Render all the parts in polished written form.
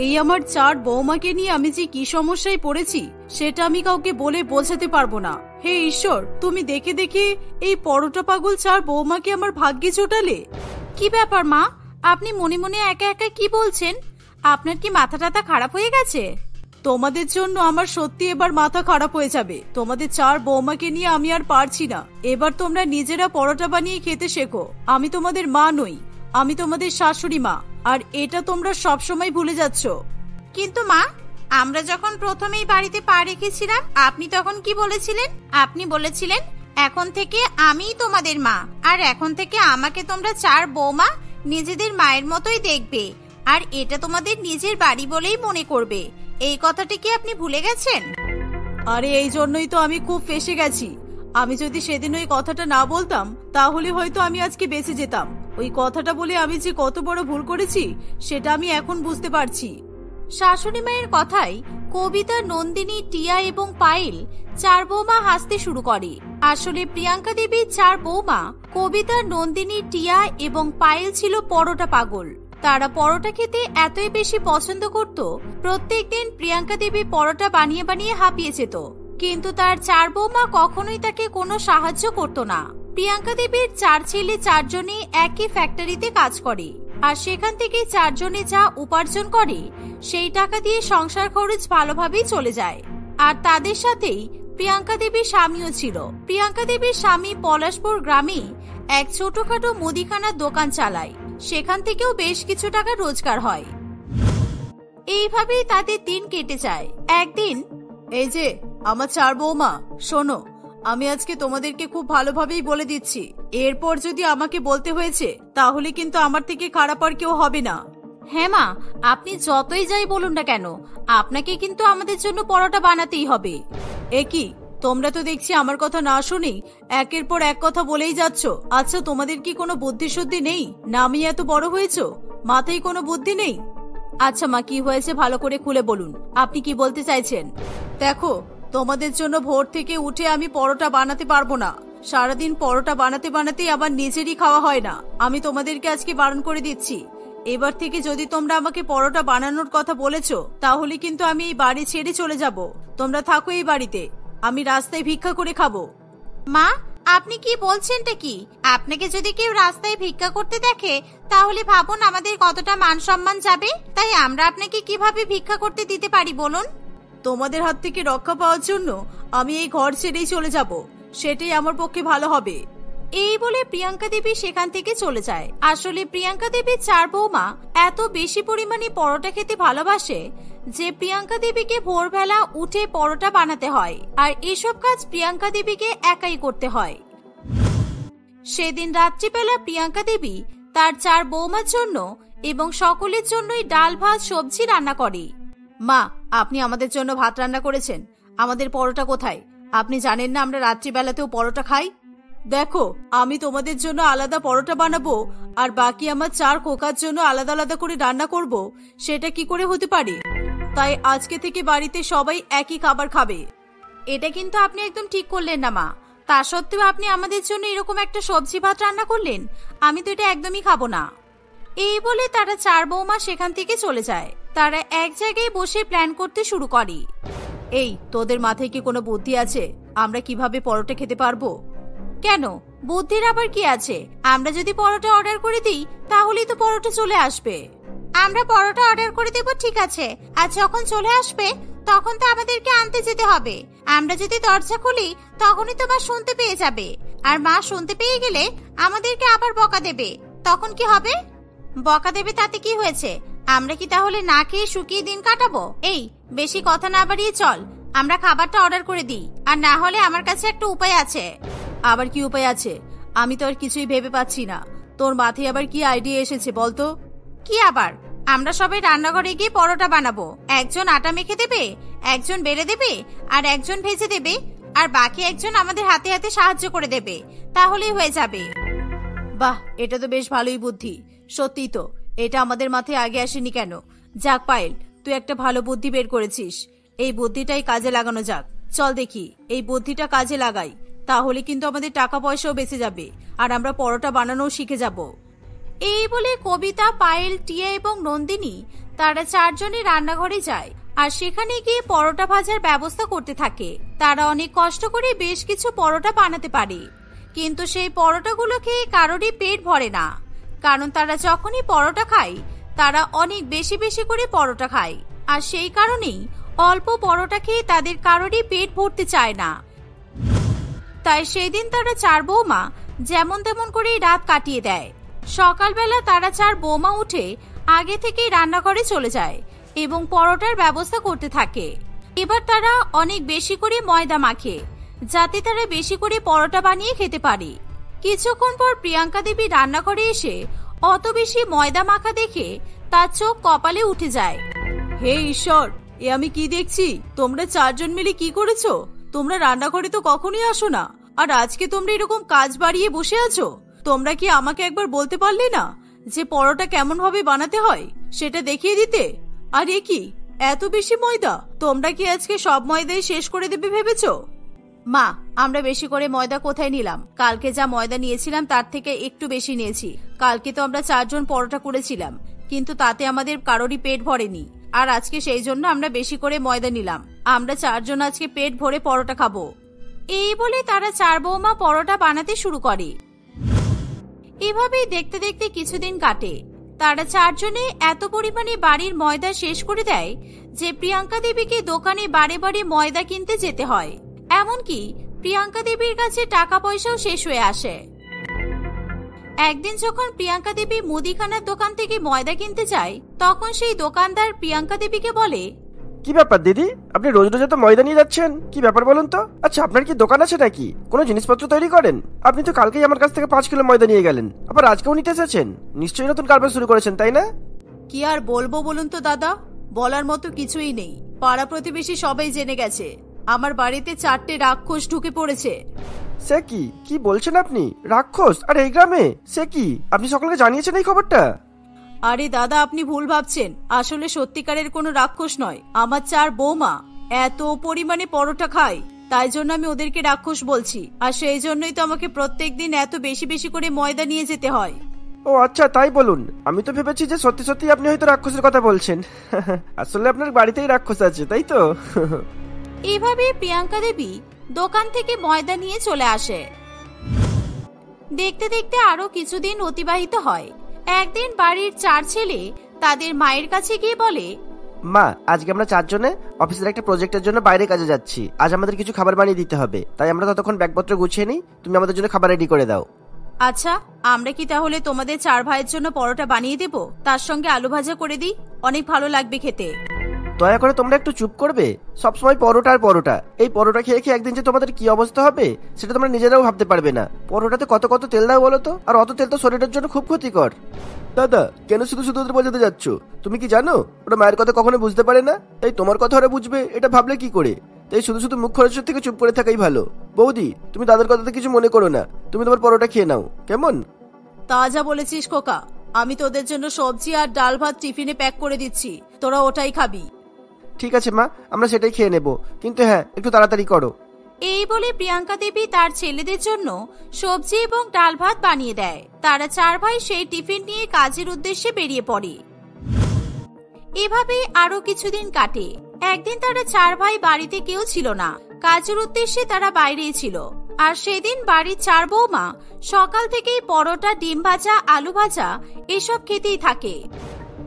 এই আমার 4 বৌমাকে নিয়ে আমি যে কি সমস্যায় পড়েছি সেটা আমি কাউকে বলে বোঝাতে পারবো না। হে ঈশ্বর, তুমি দেখে দেখে এই পরোটা পাগল 4 বৌমাকে আমার ভাগ্যে জোটালে। কি ব্যাপার মা, আপনি মনে মনে একা একা কি বলছেন? আপনার কি মাথা টাথা খারাপ হয়ে গেছে? তোমাদের জন্য আমার সত্যি এবার মাথা খারাপ হয়ে যাবে। তোমাদের 4 বৌমাকে নিয়ে আমি আর পারছি না। এবার তোমরা নিজেরা পরোটা বানিয়ে খেতে শেখো। আমি তোমাদের মা নই, আমি তোমাদের শাশুড়ি মা, আর এটা তোমরা সবসময় ভুলে যাচ্ছ। কিন্তু মা, আমরা যখন প্রথমেই বাড়িতে পা রেখেছিলাম আপনি তখন কি বলেছিলেন? আপনি বলেছিলেন এখন থেকে আমিই তোমাদের মা, আর এখন থেকে আমাকে তোমরা 4 বৌমা নিজেদের মায়ের মতোই দেখবে, আর এটা তোমাদের নিজের বাড়ি বলেই মনে করবে। এই কথাটা কি আপনি ভুলে গেছেন? আরে এই জন্যই তো আমি খুব ফেঁসে গেছি। আমি যদি সেদিন ওই কথাটা না বলতাম তাহলে হয়তো আমি আজকে বেঁচে যেতাম। ওই কথাটা বলে আমি যে কত বড় ভুল করেছি সেটা আমি এখন বুঝতে পারছি। শাশুড়ি মায়ের কথায় কবিতা, নন্দিনী, টিয়া এবং পায়েল 4 বৌমা হাসতে শুরু করে। আসলে প্রিয়াঙ্কা দেবীর 4 বৌমা কবিতা, নন্দিনী, টিয়া এবং পায়েল ছিল পরোটা পাগল। তারা পরোটা খেতে এতই বেশি পছন্দ করত, প্রত্যেকদিন প্রিয়াঙ্কা দেবী পরোটা বানিয়ে বানিয়ে হাঁপিয়ে যেত, কিন্তু তার 4 বৌমা কখনোই তাকে কোনো সাহায্য করত না। প্রিয়াঙ্কা দেবীর 4 ছেলে 4 জনই একই ফ্যাক্টরিতে কাজ করে, আর সেখান থেকে 4 জনে যা উপার্জন করে সেই টাকা দিয়ে সংসার খরচ ভালোভাবেই চলে যায়। আর তাদের সাথেই প্রিয়াঙ্কা দেবীর স্বামীও ছিল। প্রিয়াঙ্কা দেবীর স্বামী পলাশপুর গ্রামে এক ছোটখাটো মুদিখানার দোকান চালায়, সেখান থেকেও বেশ কিছু টাকা রোজগার হয়। এইভাবেই তাদের দিন কেটে যায়। একদিন, এই যে আমার 4 বৌমা, শোনো, আমি আজকে তোমাদেরকে খুব ভালোভাবেই বলে দিচ্ছি, এরপর যদি আমাকে বলতে হয়েছে তাহলে কিন্তু আমার থেকে খারাপ আর কেউ হবে না। হ্যাঁ মা, আপনি যতই যাই বলুন না কেন, আপনাকে কিন্তু আমাদের জন্য পরোটা বানাতেই হবে। এ কি, তোমরা তো দেখছি আমার কথা না শুনি একের পর এক কথা বলেই যাচ্ছ। আচ্ছা, তোমাদের কি কোনো বুদ্ধি শুদ্ধি নেই? না আমি এত বড় হয়েছো, মাথায় কোনো বুদ্ধি নেই? আচ্ছা মা, কি হয়েছে ভালো করে খুলে বলুন, আপনি কি বলতে চাইছেন? দেখো, তোমাদের জন্য ভোর থেকে উঠে আমি পরোটা বানাতে পারবো না। সারাদিন পরোটা বানাতে বানাতেই আবার নিজেরই খাওয়া হয় না। আমি তোমাদেরকে আজকে বারণ করে দিচ্ছি, এবার থেকে যদি তোমরা আমাকে পরোটা বানানোর কথা বলেছো তাহলে কিন্তু আমি এই বাড়ি ছেড়ে চলে যাব। তোমরা থাকো এই বাড়িতে, আমি রাস্তায় ভিক্ষা করে খাবো। মা, আপনি কি বলছেনটা কি? আপনাকে যদি কেউ রাস্তায় ভিক্ষা করতে দেখে তাহলে ভাবুন আমাদের কতটা মান সম্মান যাবে। তাই আমরা আপনাকে কিভাবে ভিক্ষা করতে দিতে পারি বলুন? তোমাদের হাত থেকে রক্ষা পাওয়ার জন্য আমি এই ঘর ছেড়েই চলে যাব, সেটাই আমার পক্ষে ভালো হবে। এই বলে প্রিয়াঙ্কা দেবী সেখান থেকে চলে যায়। আসলে প্রিয়াঙ্কা দেবীর 4 বৌমা এত বেশি পরিমাণে পরোটা খেতে ভালোবাসে যে প্রিয়াঙ্কা দেবীকে ভোরবেলা উঠে পরোটা বানাতে হয়, আর এসব কাজ প্রিয়াঙ্কা দেবীকে একাই করতে হয়। সেদিন রাত্রিবেলা প্রিয়াঙ্কা দেবী তার 4 বৌমার জন্য এবং সকলের জন্যই ডাল ভাত সবজি রান্না করে। মা, আপনি আমাদের জন্য ভাত রান্না করেছেন, আমাদের পরোটা কোথায়? আপনি জানেন না আমরা রাত্রিবেলাতেও পরোটা খাই? দেখো, আমি তোমাদের জন্য আলাদা পরোটা বানাবো আর বাকি আমার 4 খোকার জন্য আলাদা আলাদা করে রান্না করব, সেটা কি করে হতে পারে? তাই আজকে থেকে বাড়িতে সবাই একই খাবার খাবে। এটা কিন্তু আপনি একদম ঠিক করলেন না মা। তা সত্ত্বেও আপনি আমাদের জন্য এরকম একটা সবজি ভাত রান্না করলেন, আমি তো এটা একদমই খাবো না। এই বলে তারা 4 বৌমা সেখান থেকে চলে যায়। তারা এক জায়গায় বসে প্ল্যান করতে শুরু করে। এই, তোদের মাথায় কি কোনো বুদ্ধি আছে? আমরা কিভাবে পরোটা খেতে পারবো? কেন, বুদ্ধির আবার কি আছে? আমরা যদি পরোটা অর্ডার করে দিই তাহলেই তো পরোটা চলে আসবে। আমরা পরোটা অর্ডার করে দেব, ঠিক আছে, আর যখন চলে আসবে তখন তো আমাদেরকে আনতে যেতে হবে। আমরা যদি দরজা খুলি তখনই তো মা শুনতে পেয়ে যাবে, আর মা শুনতে পেয়ে গেলে আমাদেরকে আবার বকা দেবে। তখন কি হবে? বকা দেবে তাতে কি হয়েছে? আমরা কি তাহলে না খেয়ে শুকিয়ে দিন কাটাবো? এই, বেশি কথা না বাড়িয়ে চল, আমরা খাবারটা অর্ডার করে দিই। আর না হলে আমার কাছে একটা উপায় আছে। আবার কি উপায় আছে? আমি তো আর কিছুই ভেবে পাচ্ছি না। তোর মাথায় আবার কি আইডিয়া এসেছে বলতো? কি আবার? আমরা সবাই রান্নাঘরে গিয়ে পরোটা বানাবো। একজন আটা মেখে দেবে, একজন বেলে দেবে, আর একজন ভেজে দেবে, আর বাকি একজন আমাদের হাতে হাতে সাহায্য করে দেবে, তাহলেই হয়ে যাবে। বাহ, এটা তো বেশ ভালোই বুদ্ধি। সত্যি তো, এটা আমাদের মাথায় আগে আসেনি কেন? যাক পায়েল, তুই একটা ভালো বুদ্ধি বের করেছিস। এই বুদ্ধিটাই কাজে লাগানো যাক। চল দেখি এই বুদ্ধিটা কাজে লাগাই, তাহলে কিন্তু আমাদের টাকা পয়সাও বেঁচে যাবে আর আমরা পরোটা বানানোও শিখে যাব। এই বলে কবিতা, পায়েল, টিয়া এবং নন্দিনী তারা চারজনে রান্নাঘরে যায় আর সেখানে গিয়ে পরোটা ভাজার ব্যবস্থা করতে থাকে। তারা অনেক কষ্ট করে বেশ কিছু পরোটা বানাতে পারে, কিন্তু সেই পরোটাগুলো খেয়ে কারোরই পেট ভরে না, কারণ তারা যখনই পরোটা খায় তারা অনেক বেশি বেশি করে পরোটা খায়, আর সেই কারণেই অল্প পরোটা খেয়ে তাদের কারোরই পেট ভরতে চায় না। তাই সেদিন তারা চার বৌমা যেমন তেমন করেই রাত কাটিয়ে দেয়। সকালবেলা তারা চার বৌমা উঠে আগে থেকেই রান্নাঘরে চলে যায় এবং পরোটার ব্যবস্থা করতে থাকে। এবার তারা অনেক বেশি করে ময়দা মাখে, যাতে তারা বেশি করে পরোটা বানিয়ে খেতে পারে। কিছুক্ষণ পর প্রিয়াঙ্কা দেবী রান্নাঘরে এসে অত বেশি ময়দা মাখা দেখে তার চোখ কপালে উঠে যায়। হে ঈশ্বর, এ আমি কি দেখছি? তোমরা চারজন মিলে কি করেছো? তোমরা রান্নাঘরে তো কখনোই আসো না, আর আজকে তোমরা এরকম কাজ বাড়িয়ে বসে আছো। তোমরা কি আমাকে একবার বলতে পারলে না যে পরোটা কেমন ভাবে বানাতে হয়, সেটা দেখিয়ে দিতে? আর এ কি, এত বেশি ময়দা? তোমরা কি আজকে সব ময়দাই শেষ করে দেবে ভেবেছো? মা, আমরা বেশি করে ময়দা কোথায় নিলাম? কালকে যা ময়দা নিয়েছিলাম তার থেকে একটু বেশি নিয়েছি। কালকে তো আমরা চারজন পরোটা করেছিলাম, কিন্তু তাতে আমাদের কারোরই পেট ভরেনি, আর আজকে সেই জন্য আমরা বেশি করে ময়দা নিলাম। আমরা চারজন আজকে পেট ভরে পরোটা খাবো। এই বলে তারা চার বৌমা পরোটা বানাতে শুরু করে। এভাবেই দেখতে দেখতে কিছুদিন কাটে। তারা চারজনে এত পরিমাণে বাড়ির ময়দা শেষ করে দেয় যে প্রিয়াঙ্কা দেবীকে দোকানে বারে বারে ময়দা কিনতে যেতে হয়। এমনকি প্রিয়াঙ্কা দেবীর কাছে টাকা পয়সাও শেষ হয়ে আসে। একদিন যখন প্রিয়াঙ্কা দেবী মুদিখানার দোকান থেকে ময়দা কিনতে যায়, তখন সেই দোকানদার প্রিয়াঙ্কা দেবীকে বলে, কি ব্যাপার দিদি, আপনি রোজ রোজ তো ময়দা নিয়ে যাচ্ছেন, কি ব্যাপার বলুন তো? আচ্ছা, আপনার কি দোকান আছে নাকি? কোনো জিনিসপত্র তৈরি করেন? আপনি তো কালকেই আমার কাছ থেকে 5 কিলো ময়দা নিয়ে গেলেন, আবার আজকেও নিতে এসেছেন। নিশ্চয়ই নতুন কারবার শুরু করেছেন, তাই না? কি আর বলবো বলুন তো দাদা, বলার মতো কিছুই নেই। পাড়া প্রতিবেশী সবাই জেনে গেছে আমার বাড়িতে 4টে রাক্ষস ঢুকে পড়েছে। সে কি কি বলছেন আপনি? রাক্ষস? আর এই গ্রামে? সে কি, আপনি সকলকে জানিয়েছেন এই খবরটা? আরে দাদা, আপনি ভুল ভাবছেন। আসলে সত্যিকারের কোনো রাক্ষস নয়, আমার 4 বৌমা এত পরিমাণে পরোটা খায়, তাই জন্য আমি ওদেরকে রাক্ষস বলছি। আর সেই জন্যই তো আমাকে প্রত্যেকদিন এত বেশি বেশি করে ময়দা নিয়ে যেতে হয়। ও আচ্ছা, তাই বলুন। আমি তো ভেবেছি যে সত্যি সত্যি আপনি হয়তো রাক্ষসের কথা বলছেন। আসলে আপনার বাড়িতেই রাক্ষস আছে, তাই তো? এভাবে প্রিয়াঙ্কা দেবী দোকান থেকে ময়দা নিয়ে চলে আসে। দেখতে দেখতে আরো কিছুদিন অতিবাহিত হয়। একদিন বাড়ির 4 ছেলে তাদের মায়ের কাছে গিয়ে বলে, মা, আজকে আমরা 4 জনে অফিসের একটা প্রজেক্টের জন্য বাইরে কাজে যাচ্ছি। আজ আমাদের কিছু খাবার বানিয়ে দিতে হবে, তাই আমরা ততক্ষণ ব্যাগপত্র গুছিয়ে নিই। তুমি আমাদের জন্য খাবার রেডি করে দাও। আচ্ছা, আমরা কি তাহলে তোমাদের 4 ভাইয়ের জন্য পরোটা বানিয়ে দেব, তার সঙ্গে আলু ভাজা করে দিই? অনেক ভালো লাগবে খেতে। দয়া করে তোমরা একটু চুপ করবে? সবসময় পরোটা আর পরোটা। এই পরোটা খেয়ে খেয়ে একদিন যে তোমাদের কি অবস্থা হবে সেটা তোমরা নিজেরাও ভাবতে পারবে না। পরোটাতে কত কত তেল দাও বলো তো, আর অত তেল তো শরীরের জন্য খুব ক্ষতিকর। দাদা, কেন শুধু শুধু ওদের বোঝাতে যাচ্ছ? তুমি কি জানো ওরা মায়ের কথা কখনো বুঝতে পারে না? তাই তোমার কথা ওরা বুঝবে এটা ভাবলে কি করে? তাই শুধু শুধু মুখ খরচের থেকে চুপ করে থাকাই ভালো। বৌদি, তুমি দাদার কথাতে কিছু মনে করো না, তুমি তোমার পরোটা খেয়ে নাও, কেমন? তা যা বলেছিস খোকা, আমি তোদের জন্য সবজি আর ডাল ভাত টিফিনে প্যাক করে দিচ্ছি, তোরা ওটাই খাবি। ঠিক আছে মা, আমরা সেটাই খেয়ে নেব, কিন্তু হ্যাঁ, একটু তাড়াতাড়ি করো। এই বলে প্রিয়াঙ্কা দেবী তার ছেলেদের জন্য সবজি এবং ডাল ভাত বানিয়ে দেয়। তারা 4 ভাই সেই টিফিন নিয়ে কাজের উদ্দেশ্যে বেরিয়ে পড়ে। এভাবে আরো কিছুদিন কাটে। একদিন তারা 4 ভাই বাড়িতে কেউ ছিল না, কাজের উদ্দেশ্যে তারা বাইরেই ছিল। আর সেদিন বাড়ির 4 বৌমা সকাল থেকেই পরোটা, ডিম ভাজা, আলু ভাজা এসব খেতেই থাকে।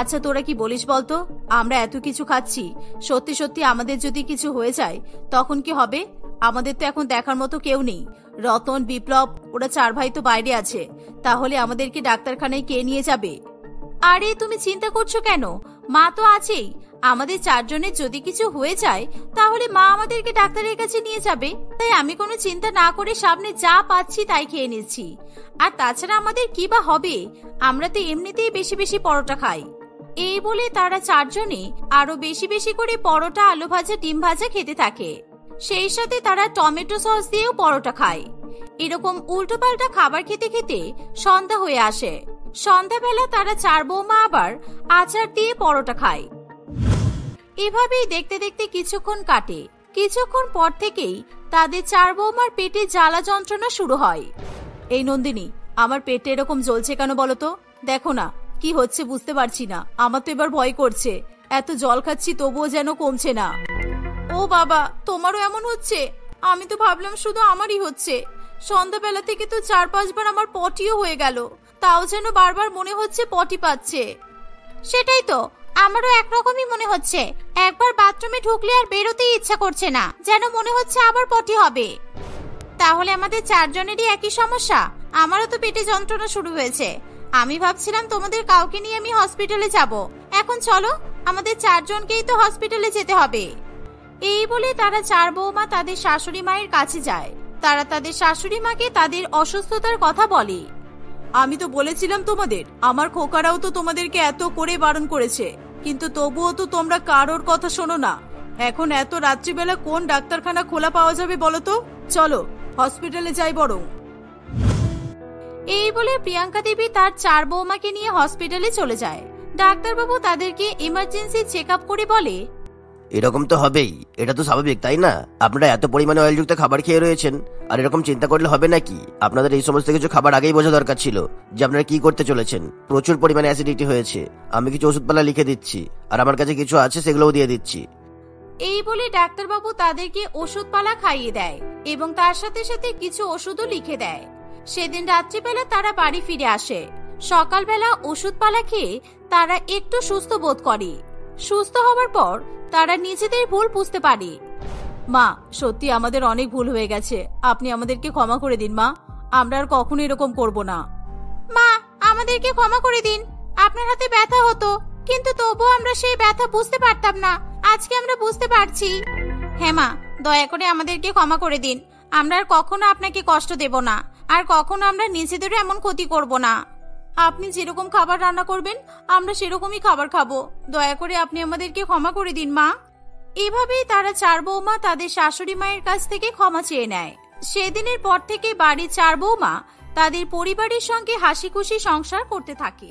আচ্ছা, তোরা কি বলিস বলতো? আমরা এত কিছু খাচ্ছি, সত্যি সত্যি আমাদের যদি কিছু হয়ে যায় তখন কি হবে? আমাদের তো এখন দেখার মতো কেউ নেই। রতন, বিপ্লব, ওরা 4 ভাই তো বাইরে আছে, তাহলে আমাদেরকে ডাক্তারখানায় কে নিয়ে যাবে? আরে তুমি চিন্তা করছো কেন? মা তো আছেই। আমাদের 4 জনের যদি কিছু হয়ে যায় তাহলে মা আমাদেরকে ডাক্তারের কাছে নিয়ে যাবে। তাই আমি কোনো চিন্তা না করে সামনে যা পাচ্ছি তাই খেয়ে নিচ্ছি। আর তাছাড়া আমাদের কি বা হবে? আমরা তো এমনিতেই বেশি বেশি পরোটা খাই। এই বলে তারা 4 জনে আরো বেশি বেশি করে পরোটা, আলু ভাজা, ডিম ভাজা খেতে থাকে। সেই সাথে তারা টমেটো সস দিয়েও পরোটা খায়। এরকম উল্টোপাল্টা খাবার খেতে খেতে সন্ধ্যা হয়ে আসে। সন্ধ্যাবেলা তারা 4 বৌমা আবার আচার দিয়ে পরোটা খায়। এভাবেই দেখতে দেখতে কিছুক্ষণ কাটে। কিছুক্ষণ পর থেকেই তাদের 4 বৌমার পেটে জ্বালা যন্ত্রণা শুরু হয়। এই নন্দিনী, আমার পেটে এরকম জ্বলছে কেন বলো তো? দেখো না কি হচ্ছে বুঝতে পারছি না, আমার তো এবার ভয় করছে। এত জল খাচ্ছি তবুও যেন কমছে না। ও বাবা, তোমারও এমন হচ্ছে? আমি তো ভাবলাম শুধু আমারই হচ্ছে। সন্ধ্যাবেলা থেকে তো 4-5 বার আমার পটিও হয়ে গেল, তাও যেন বারবার মনে হচ্ছে পটি পাচ্ছে। সেটাই তো, আমারও একরকমই মনে হচ্ছে। একবার বাথরুমে ঢুকলে আর বেরোতেই ইচ্ছা করছে না, যেন মনে হচ্ছে আবার পটি হবে। তাহলে আমাদের 4 জনেরই একই সমস্যা। আমারও তো পেটে যন্ত্রণা শুরু হয়েছে। আমি ভাবছিলাম তোমাদের কাউকে নিয়ে আমি হসপিটালে যাব। এখন চলো, আমাদের 4 জনকেই তো হসপিটালে যেতে হবে। এই বলে তারা 4 বৌমা তাদের শাশুড়ি মায়ের কাছে যায়। তারা তাদের শাশুড়ি মাকে তাদের অসুস্থতার কথা বলে। আমি তো বলেছিলাম তোমাদের, আমার খোকারাও তো তোমাদেরকে এত করে বারণ করেছে, কিন্তু তবুও তো তোমরা কারোর কথা শোনো না। এখন এত রাত্রিবেলা কোন ডাক্তারখানা খোলা পাওয়া যাবে বলো তো? চলো হসপিটালে যাই বরং। এই বলে প্রিয়াঙ্কা দেবী তার 4 বৌমাকে নিয়ে হসপিটালে চলে যায়। ডাক্তারবাবু তাদেরকে ইমার্জেন্সি চেক আপ করে বলে, এরকম তো হবেই, এটা তো স্বাভাবিক তাই না? আপনারা এত পরিমাণে অয়েলযুক্ত খাবার খেয়ে রয়েছেন, আর এরকম চিন্তা করলে হবে নাকি? আপনাদের এই সমস্ত কিছু খাবার আগেই বোঝা দরকার ছিল যে আপনারা কি করতে চলেছেন। প্রচুর পরিমাণে অ্যাসিডিটি হয়েছে। আমি কিছু ওষুধপালা লিখে দিচ্ছি, আর আমার কাছে কিছু আছে সেগুলোও দিয়ে দিচ্ছি। এই বলে ডাক্তারবাবু তাদেরকে ওষুধপালা খাইয়ে দেয় এবং তার সাথে সাথে কিছু ওষুধও লিখে দেয়। সেদিন রাত্রিবেলা তারা বাড়ি ফিরে আসে। সকালবেলা ওষুধপালা খেয়ে তারা একটু সুস্থ বোধ করে। সুস্থ হওয়ার পর তারা নিজেদের ভুল বুঝতে পারে। মা, সত্যি আমাদের অনেক ভুল হয়ে গেছে, আপনি আমাদেরকে ক্ষমা করে দিন মা। আমরা আর কখনো এরকম করব না। মা, আমাদেরকে ক্ষমা করে দিন। আপনার হাতে ব্যথা হতো, কিন্তু তবুও আমরা সেই ব্যথা বুঝতে পারতাম না। আজকে আমরা বুঝতে পারছি। হ্যাঁ মা, দয়া করে আমাদেরকে ক্ষমা করে দিন। আমরা আর কখনো আপনাকে কষ্ট দেব না, আর কখনো আমরা নিজেদেরও এমন ক্ষতি করব না। আপনি যেরকম খাবার রান্না করবেন আমরা সেরকমই খাবার খাবো। দয়া করে আপনি আমাদেরকে ক্ষমা করে দিন মা। এভাবেই তারা 4 বৌমা তাদের শাশুড়ি মায়ের কাছ থেকে ক্ষমা চেয়ে নেয়। সেদিনের পর থেকে বাড়ির 4 বৌমা তাদের পরিবারের সঙ্গে হাসি খুশি সংসার করতে থাকে।